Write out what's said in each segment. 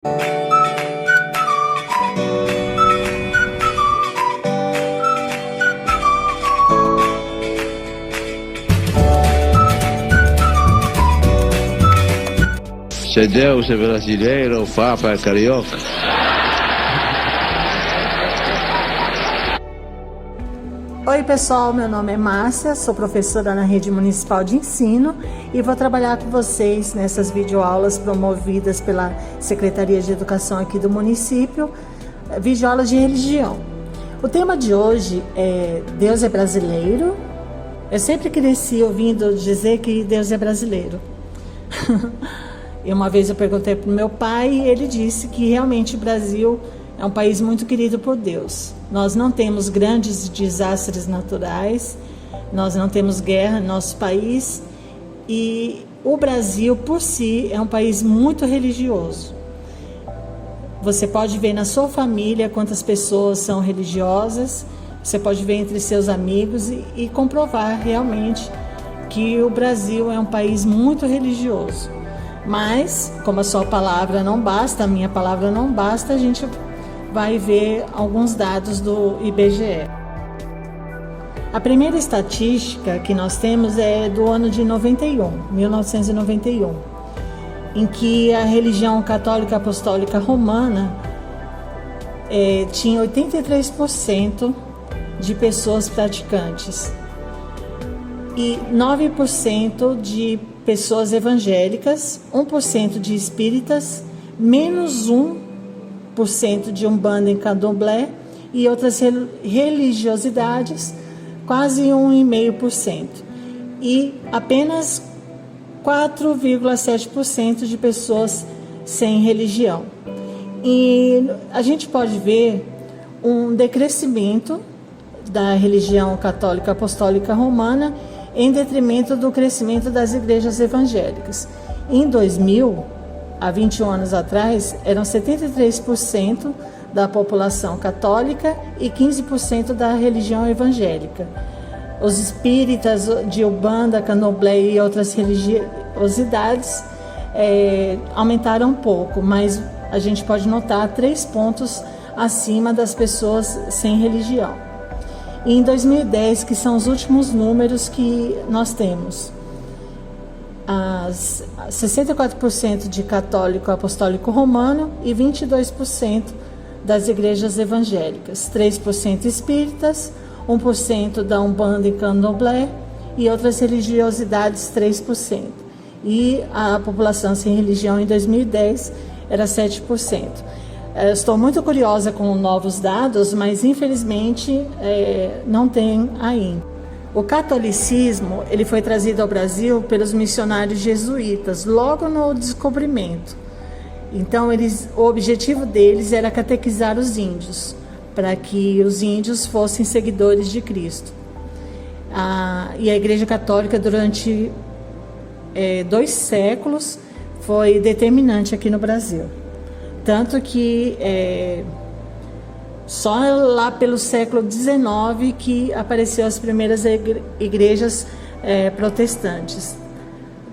Se Deus é brasileiro, o Papa é carioca. Oi pessoal, meu nome é Márcia, sou professora na Rede Municipal de Ensino e vou trabalhar com vocês nessas videoaulas promovidas pela Secretaria de Educação aqui do município, videoaulas de religião. O tema de hoje é Deus é brasileiro? Eu sempre cresci ouvindo dizer que Deus é brasileiro. E uma vez eu perguntei para o meu pai e ele disse que realmente o Brasil é um país muito querido por Deus. Nós não temos grandes desastres naturais, nós não temos guerra no nosso país e o Brasil, por si, é um país muito religioso. Você pode ver na sua família quantas pessoas são religiosas, você pode ver entre seus amigos e comprovar realmente que o Brasil é um país muito religioso. Mas, como a sua palavra não basta, a minha palavra não basta, a gente vai ver alguns dados do IBGE. A primeira estatística que nós temos é do ano de 1991, em que a religião católica apostólica romana tinha 83% de pessoas praticantes e 9% de pessoas evangélicas, 1% de espíritas, menos 1% de Umbanda e Candomblé e outras religiosidades, quase 1,5%. E apenas 4,7% de pessoas sem religião. E a gente pode ver um decrescimento da religião católica apostólica romana em detrimento do crescimento das igrejas evangélicas. Em 2000, há 21 anos atrás, eram 73% da população católica e 15% da religião evangélica. Os espíritas de Umbanda, Candomblé e outras religiosidades aumentaram um pouco, mas a gente pode notar 3 pontos acima das pessoas sem religião. E em 2010, que são os últimos números que nós temos, 64% de católico apostólico romano e 22% das igrejas evangélicas, 3% espíritas, 1% da Umbanda e Candomblé e outras religiosidades 3%. E a população sem religião em 2010 era 7%. Eu estou muito curiosa com novos dados, mas infelizmente não tem ainda. O catolicismo ele foi trazido ao Brasil pelos missionários jesuítas, logo no descobrimento. Então, o objetivo deles era catequizar os índios, para que os índios fossem seguidores de Cristo. E a Igreja Católica, durante 2 séculos, foi determinante aqui no Brasil. Tanto que só lá pelo século XIX que apareceu as primeiras igrejas protestantes.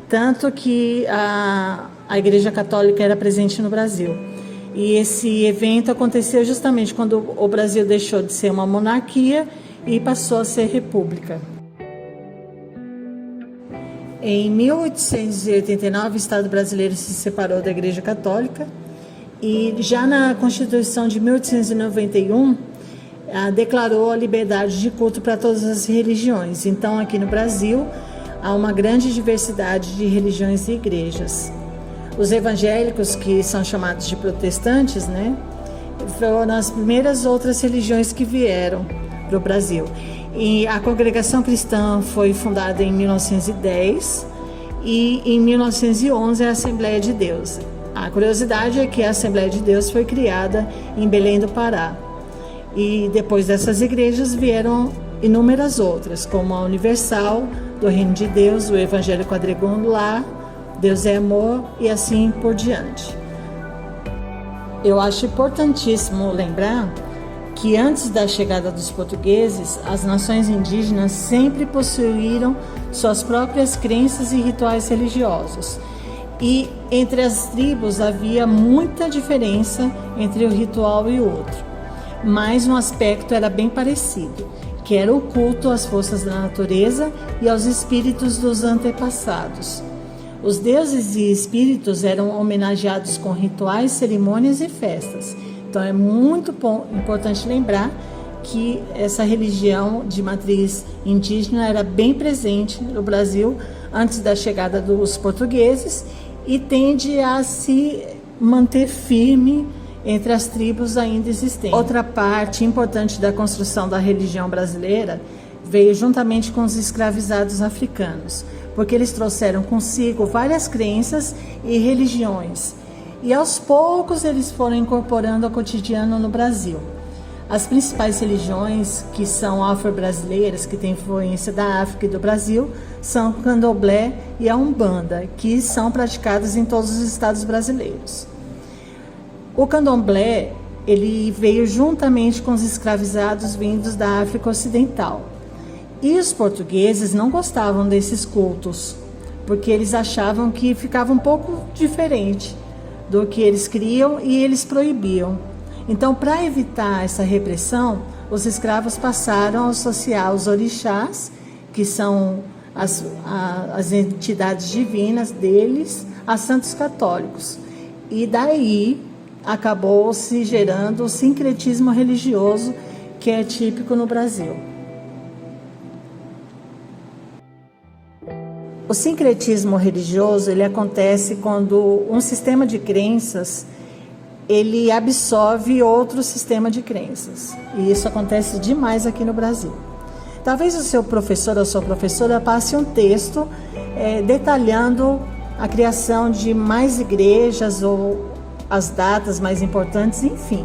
Tanto que a Igreja Católica era presente no Brasil. E esse evento aconteceu justamente quando o Brasil deixou de ser uma monarquia e passou a ser república. Em 1889, o Estado brasileiro se separou da Igreja Católica. E já na Constituição de 1891, declarou a liberdade de culto para todas as religiões. Então, aqui no Brasil, há uma grande diversidade de religiões e igrejas. Os evangélicos, que são chamados de protestantes, foram as primeiras outras religiões que vieram para o Brasil. E a Congregação Cristã foi fundada em 1910 e em 1911 a Assembleia de Deus. A curiosidade é que a Assembleia de Deus foi criada em Belém do Pará. E depois dessas igrejas vieram inúmeras outras, como a Universal, do Reino de Deus, o Evangelho Quadrangular, Deus é Amor e assim por diante. Eu acho importantíssimo lembrar que antes da chegada dos portugueses, as nações indígenas sempre possuíram suas próprias crenças e rituais religiosos. E Entre as tribos havia muita diferença entre um ritual e outro, mas um aspecto era bem parecido, que era o culto às forças da natureza e aos espíritos dos antepassados. Os deuses e espíritos eram homenageados com rituais, cerimônias e festas. Então é muito importante lembrar que essa religião de matriz indígena era bem presente no Brasil antes da chegada dos portugueses e tende a se manter firme entre as tribos ainda existentes. Outra parte importante da construção da religião brasileira veio juntamente com os escravizados africanos, porque eles trouxeram consigo várias crenças e religiões, e aos poucos eles foram incorporando ao cotidiano no Brasil. As principais religiões, que são afro-brasileiras, que têm influência da África e do Brasil, são o candomblé e a umbanda, que são praticadas em todos os estados brasileiros. O candomblé, ele veio juntamente com os escravizados vindos da África Ocidental. E os portugueses não gostavam desses cultos, porque eles achavam que ficava um pouco diferente do que eles criam e eles proibiam. Então, para evitar essa repressão, os escravos passaram a associar os orixás, que são as entidades divinas deles, a santos católicos. E daí acabou se gerando o sincretismo religioso que é típico no Brasil. O sincretismo religioso ele acontece quando um sistema de crenças ele absorve outro sistema de crenças. E isso acontece demais aqui no Brasil. Talvez o seu professor ou sua professora passe um texto detalhando a criação de mais igrejas ou as datas mais importantes, enfim.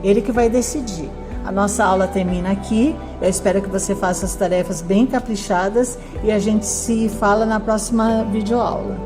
Ele que vai decidir. A nossa aula termina aqui. Eu espero que você faça as tarefas bem caprichadas e a gente se fala na próxima videoaula.